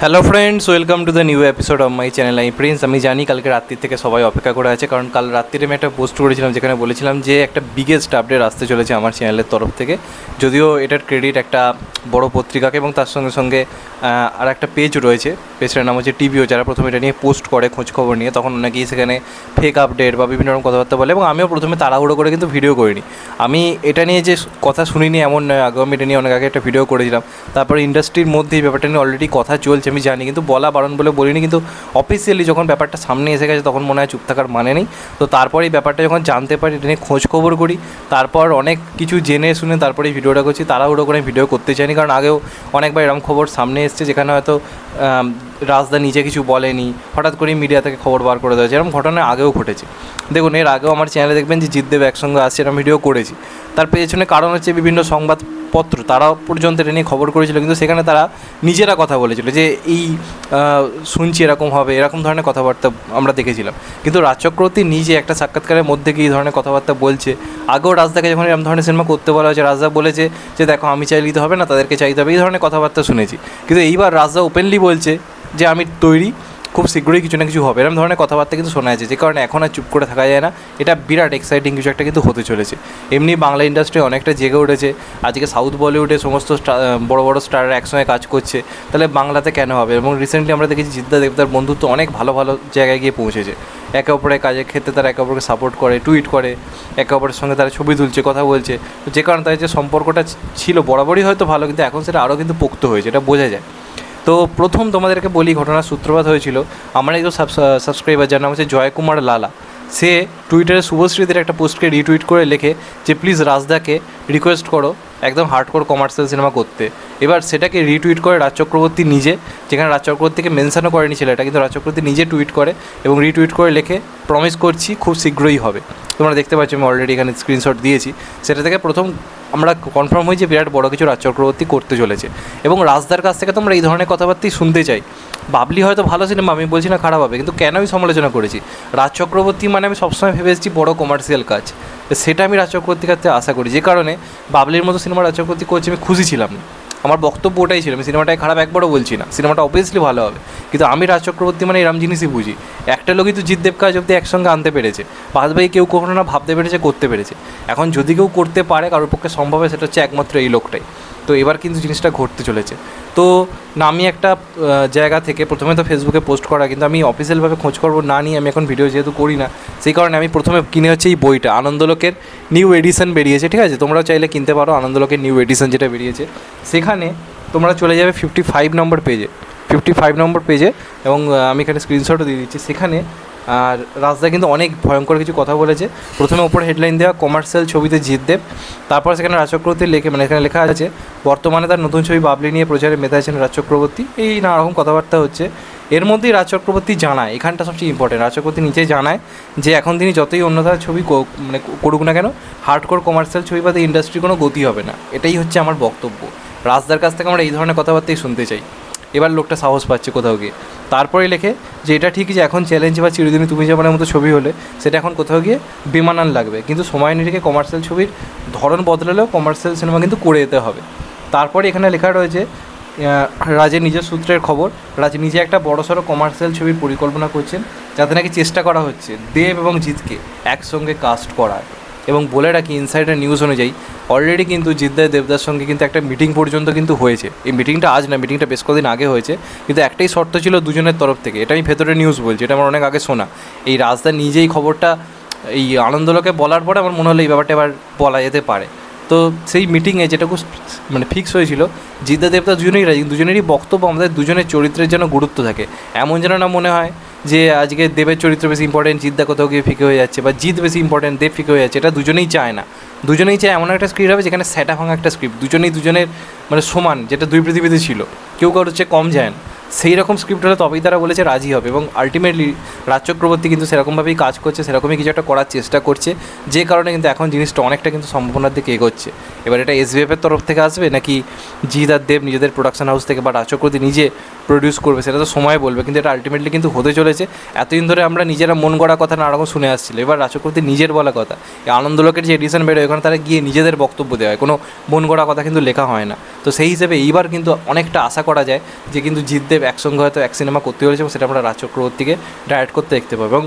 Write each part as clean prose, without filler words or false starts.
Hello friends, welcome to the new episode of my channel. আমি Prince. আমি জানি কালকে রাত্রির থেকে সবাই অপেক্ষা করে আছে, কারণ কাল রাত্রিরে আমি একটা পোস্ট করেছিলাম যেখানে বলেছিলাম যে একটা বিগেস্ট আপডেট আসতে চলেছে আমার চ্যানেলের তরফ থেকে। যদিও এটার ক্রেডিট একটা বড় পত্রিকাকে এবং তার সঙ্গে সঙ্গে আর একটা পেজ রয়েছে, পেজটার নাম হচ্ছে টিভিও, যারা প্রথমে এটা নিয়ে পোস্ট করে খোঁজখবর নিয়ে, তখন অনেকেই সেখানে ফেক আপডেট বা বিভিন্ন রকম কথাবার্তা বলে, এবং আমিও প্রথমে তাড়াহুড়ো করে কিন্তু ভিডিও করিনি। আমি এটা নিয়ে যে কথা শুনিনি এমন নয়, আগেও আমি এটা নিয়ে অনেক আগে একটা ভিডিও করেছিলাম। তারপরে ইন্ডাস্ট্রির মধ্যে এই ব্যাপারটা নিয়ে অলরেডি কথা চলছে আমি জানি, কিন্তু বলা বারণ বলে বলিনি। কিন্তু অফিসিয়ালি যখন ব্যাপারটা সামনে এসে গেছে তখন মনে হয় চুপ থাকার মানে নেই। তো তারপর এই ব্যাপারটা যখন জানতে পারি, এটা নিয়ে খোঁজখবর করি, তারপর অনেক কিছু জেনে শুনে তারপরে এই ভিডিওটা করছি। তাড়াহুড়ো করে ভিডিও করতে চাইনি, কারণ আগেও অনেকবার এরকম খবর সামনে এসছে যেখানে হয়তো রাজদা নিজে কিছু বলেনি, হঠাৎ করেই মিডিয়া থেকে খবর বার করে দেওয়া, এরকম ঘটনা আগেও ঘটেছে। দেখুন, এর আগেও আমার চ্যানেলে দেখবেন যে জিতদেব একসঙ্গে আসছে, এরকম ভিডিও করেছি। তার পেছনে কারণ হচ্ছে বিভিন্ন সংবাদপত্র তারাও পর্যন্ত এটা নিয়ে খবর করেছিল, কিন্তু সেখানে তারা নিজেরা কথা বলেছিল যে এই শুনছি এরকম হবে, এরকম ধরনের কথাবার্তা আমরা দেখেছিলাম। কিন্তু রাজ চক্রবর্তী নিজে একটা সাক্ষাৎকারের মধ্যে গিয়ে এই ধরনের কথাবার্তা বলছে। আগেও রাজদাকে যখন এরকম ধরনের সিনেমা করতে বলা হয়েছে, রাজদা বলেছে যে দেখো আমি চাইলে দিতে হবে না, তাদেরকে চাইতে হবে, এই ধরনের কথাবার্তা শুনেছি। কিন্তু এইবার রাজদা ওপেনলি বলছে যে আমি তৈরি, খুব শীঘ্রই কিছু না কিছু হবে, এরকম ধরনের কথাবার্তা কিন্তু শোনা যাচ্ছে, যে কারণে এখন আর চুপ করে থাকা যায় না। এটা বিরাট এক্সাইটিং কিছু একটা কিন্তু হতে চলেছে। এমনি বাংলা ইন্ডাস্ট্রি অনেকটা জেগে উঠেছে, আজকে সাউথ বলিউডে সমস্ত বড় বড় স্টাররা একসঙ্গে কাজ করছে, তাহলে বাংলাতে কেন হবে? এবং রিসেন্টলি আমরা দেখেছি জিদ্দা দেবদার বন্ধুত্ব অনেক ভালো ভালো জায়গায় গিয়ে পৌঁছেছে। একে অপরের কাজের ক্ষেত্রে তারা একে অপরকে সাপোর্ট করে, টুইট করে, একে অপরের সঙ্গে তারা ছবি তুলছে, কথা বলছে। যে কারণে তাদের যে সম্পর্কটা ছিল বরাবরই হয়তো ভালো, কিন্তু এখন সেটা আরও কিন্তু পোক্ত হয়েছে, এটা বোঝা যায়। তো প্রথম তোমাদেরকে বলি, ঘটনার সূত্রপাত হয়েছিল আমার একজন সাবস্ক্রাইবার, যার নাম হচ্ছে জয়কুমার লালা। সে টুইটারে শুভশ্রীদের একটা পোস্টকে রিটুইট করে লেখে যে প্লিজ রাজদাকে রিকোয়েস্ট করো একদম হার্ডকোর কমার্শিয়াল সিনেমা করতে। এবার সেটাকে রিটুইট করে রাজ চক্রবর্তী নিজে, যেখানে রাজ চক্রবর্তীকে মেনশনও করেনি ছেলেটা, কিন্তু রাজ চক্রবর্তী নিজে টুইট করে এবং রিটুইট করে লেখে প্রমিস করছি খুব শীঘ্রই হবে। তোমরা দেখতে পাচ্ছ, আমি অলরেডি এখানে স্ক্রিনশট দিয়েছি। সেটা থেকে প্রথম আমরা কনফার্ম হই যে বিরাট বড় কিছু রাজ চক্রবর্তী করতে চলেছে, এবং রাজদার কাছ থেকে তোমরা এই ধরনের কথাবার্তাই শুনতে চাই। বাবলি হয়তো ভালো সিনেমা, আমি বলছি না খারাপ হবে, কিন্তু কেন আমি সমালোচনা করেছি? রাজ চক্রবর্তী মানে আমি সবসময় ভেবে এসেছি বড় কমার্শিয়াল কাজ, সেটা আমি রাজ চক্রবর্তীর কাছে আশা করি। যে কারণে বাবলির মতো সিনেমা রাজ চক্রবর্তী করছে আমি খুশি ছিলাম না। আমার বক্তব্য ওটাই ছিল, আমি সিনেমাটায় খারাপ একবারও বলছি না, সিনেমাটা অবভিয়াসলি ভালো হবে, কিন্তু আমি রাজ চক্রবর্তী মানে এরম জিনিসই বুঝি। একটা লোকই তো জিতদেব কাজ অব্দি একসঙ্গে আনতে পেরেছে, বাদবাকি কেউ কখনো না ভাবতে পেরেছে, করতে পেরেছে। এখন যদি কেউ করতে পারে, কারোর পক্ষে সম্ভব হয়, সেটা হচ্ছে একমাত্র এই লোকটাই। তো এবার কিন্তু জিনিসটা ঘটতে চলেছে। তো না, আমি একটা জায়গা থেকে প্রথমে তো ফেসবুকে পোস্ট করা, কিন্তু আমি অফিসিয়ালভাবে খোঁজখবর না নিয়ে আমি এখন ভিডিও যেহেতু করি না, সেই কারণে আমি প্রথমে কিনে হচ্ছে এই বইটা, আনন্দলোকের নিউ এডিশন বেরিয়েছে, ঠিক আছে? তোমরাও চাইলে কিনতে পারো আনন্দলোকের নিউ এডিশন যেটা বেরিয়েছে। সেখানে তোমরা চলে যাবে 55 নম্বর পেজে, 55 নম্বর পেজে, এবং আমি এখানে স্ক্রিনশটও দিয়ে দিচ্ছি। সেখানে আর রাজদা কিন্তু অনেক ভয়ঙ্কর কিছু কথা বলেছে। প্রথমে ওপরে হেডলাইন দেওয়া কমার্শিয়াল ছবিতে জিতদেব, তারপর সেখানে রাজ চক্রবর্তী এখানে লেখা আছে বর্তমানে তার নতুন ছবি বাবলি নিয়ে প্রচারে মেতে আছেন রাজ চক্রবর্তী। এই নানা রকম কথাবার্তা হচ্ছে। এর মধ্যেই রাজ চক্রবর্তী জানায়, এখানটা সবচেয়ে ইম্পর্টেন্ট, রাজ চক্রবর্তী নিজেই জানায় যে এখন তিনি যতই অন্য ধারার ছবি করুক না কেন, হার্ডকোর কমার্শিয়াল ছবি বাদে ইন্ডাস্ট্রির কোনো গতি হবে না। এটাই হচ্ছে আমার বক্তব্য। রাজদার কাছ থেকে আমরা এই ধরনের কথাবার্তাই শুনতে চাই। এবার লোকটা সাহস পাচ্ছে কোথাও গিয়ে। তারপরে লেখে যে এটা ঠিক যে এখন চ্যালেঞ্জ বা চিরদিনই তুমি যাবানের মতো ছবি হলে সেটা এখন কোথাও গিয়ে বেমানান লাগবে, কিন্তু সময় নিরিখে কমার্শিয়াল ছবির ধরন বদলালেও কমার্শিয়াল সিনেমা কিন্তু করে যেতে হবে। তারপরে এখানে লেখা রয়েছে রাজের নিজের সূত্রের খবর, রাজ নিজে একটা বড়সড় কমার্শিয়াল ছবির পরিকল্পনা করছেন, যাতে নাকি চেষ্টা করা হচ্ছে দেব এবং জিতকে একসঙ্গে কাস্ট করার। এবং বলে রাখি, ইনসাইডার নিউজ অনুযায়ী অলরেডি কিন্তু জিদ্দা দেবদার সঙ্গে কিন্তু একটা মিটিং পর্যন্ত কিন্তু হয়েছে। এই মিটিংটা আজ না, মিটিংটা বেশ কদিন আগে হয়েছে, কিন্তু একটাই শর্ত ছিল দুজনের তরফ থেকে। এটা আমি ভেতরে নিউজ বলছি, এটা আমার অনেক আগে শোনা। এই রাজদা নিজেই খবরটা এই আনন্দলোকে বলার পরে আমার মনে হলো এই ব্যাপারটা এবার বলা যেতে পারে। তো সেই মিটিংয়ে যেটুকু ফিক্স হয়েছিল, জিদ্দা দেবদা দুজনেরই বক্তব্য আমাদের দুজনের চরিত্রের যেন গুরুত্ব থাকে, এমন যেন না মনে হয় যে আজকে দেবের চরিত্র বেশি ইম্পর্টেন্ট, জিদ্দা কোথাও গিয়ে ফিকে হয়ে যাচ্ছে, বা জিৎ বেশি ইম্পর্টেন্ট, দেব ফিকে হয়ে যাচ্ছে। এটা দুজনেই চায় না। দুজনেই চায় এমন একটা স্ক্রিপ্ট হবে যেখানে স্যাটা ভাঙা একটা স্ক্রিপ্ট, দুজনের সমান, যেটা দুই পৃথিবীতে ছিল, কেউ কারোর হচ্ছে কম যায় না। সেই রকম স্ক্রিপ্ট হলে তবেই তারা বলেছে রাজি হবে, এবং আলটিমেটলি রাজ চক্রবর্তী কিন্তু সেরকমভাবেই কাজ করছে, সেরকমই কিছু একটা করার চেষ্টা করছে, যে কারণে কিন্তু এখন জিনিসটা অনেকটা কিন্তু সম্ভাবনার দিকে এগোচ্ছে। এবার এটা এসবিএফের তরফ থেকে আসবে নাকি জিৎ আর দেব নিজেদের প্রোডাকশন হাউস থেকে, বা রাজ চক্রবর্তী নিজে প্রডিউস করবে সেটা তো সময় বলবে, কিন্তু এটা আলটিমেটলি কিন্তু হতে চলেছে। এতদিন ধরে আমরা নিজেরা মন গড়া কথা নানা রকম শুনে আসছিল, এবার রাজ চক্রবর্তী নিজের বলা কথা, এই আনন্দলোকের যে এডিশন বেরোয় ওখানে তারা গিয়ে নিজেদের বক্তব্য দেওয়া হয়, কোনো মন গড়া কথা কিন্তু লেখা হয় না। তো সেই হিসেবে এইবার কিন্তু অনেকটা আশা করা যায় যে কিন্তু জিতদেব একসঙ্গে হয়তো এক সিনেমা করতে চলেছে এবং সেটা আমরা রাজ চক্রবর্তীকে ডাইরেক্ট করতে দেখতে পাবো। এবং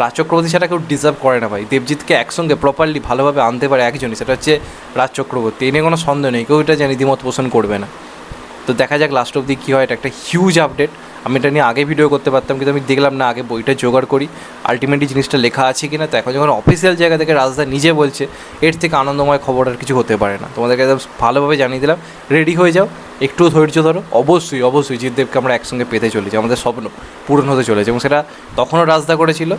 রাজ চক্রবর্তী সেটা কেউ ডিজার্ভ করে না ভাই, দেবজিৎকে একসঙ্গে প্রপারলি ভালোভাবে আনতে পারে একজনই, সেটা হচ্ছে রাজ চক্রবর্তী। এ নিয়ে কোনো সন্দেহ নেই, কেউ এটা জানি দ্বিমত পোষণ করবে না। তো দেখা যাক লাস্ট অবধি কী হয়। এটা একটা হিউজ আপডেট, আমি এটা নিয়ে আগে ভিডিও করতে পারতাম কিন্তু আমি দেখলাম না, আগে বইটা জোগাড় করি আলটিমেটলি জিনিসটা লেখা আছে কি না। তো এখন যখন অফিসিয়াল জায়গা থেকে রাজদা নিজে বলছে, এর থেকে আনন্দময় খবর আর কিছু হতে পারে না। তোমাদেরকে একদম ভালোভাবে জানিয়ে দিলাম, রেডি হয়ে যাও, একটু ধৈর্য ধরো। অবশ্যই অবশ্যই জিতদেবকে আমরা একসঙ্গে পেতে চলেছি, আমাদের স্বপ্ন পূরণ হতে চলেছে এবং সেটা তখনও রাজদা করেছিল,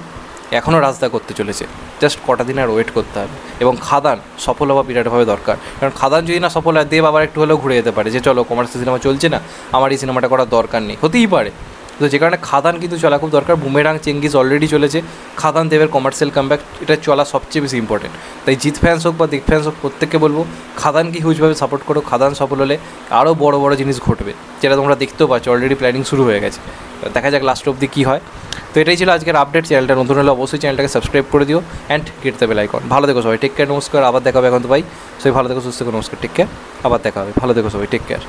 এখনও রাজদা করতে চলেছে। জাস্ট কটা দিন আর ওয়েট করতে হবে। এবং খাদান সফল হওয়া বিরাটভাবে দরকার, কারণ খাদান যদি না সফল হয় দেব আবার একটু হলেও ঘুরে যেতে পারে যে চলো কমার্শিয়াল সিনেমা চলছে না, আমার এই সিনেমাটা করার দরকার নেই, হতেই পারে। তো যে কারণে খাদান কিন্তু চলা খুব দরকার। বুমেরাং চেঙ্গিস অলরেডি চলেছে, খাদান দেবের কমার্শিয়াল কামব্যাক এটা চলা সবচেয়ে বেশি ইম্পর্টেন্ট। তাই জিৎ ফ্যান্স হোক বা দিক ফ্যান্স হোক প্রত্যেককে বলবো খাদানকে হিউজভাবে সাপোর্ট করো। খাদান সফল হলে আরও বড় বড় জিনিস ঘটবে, যেটা তোমরা দেখতেও পাচ্ছ, অলরেডি প্ল্যানিং শুরু হয়ে গেছে। দেখা যাক লাস্ট অবধি কী হয়। তো এটাই ছিল আজকের আপডেট। চ্যানেলটা নতুন হলে অবশ্যই চ্যানেলটাকে সাবস্ক্রাইব করে দিও and hit the bell icon. ভালো দেখো সবাই, টেক কেয়ার, নমস্কার, আবার দেখা হবে। এখন তো ভাই সবাই ভালো দেখো, সুস্থ দেখো, নমস্কার, টেক কেয়ার, আবার দেখা হবে, ভালো দেখো সবাই, টেক কেয়ার।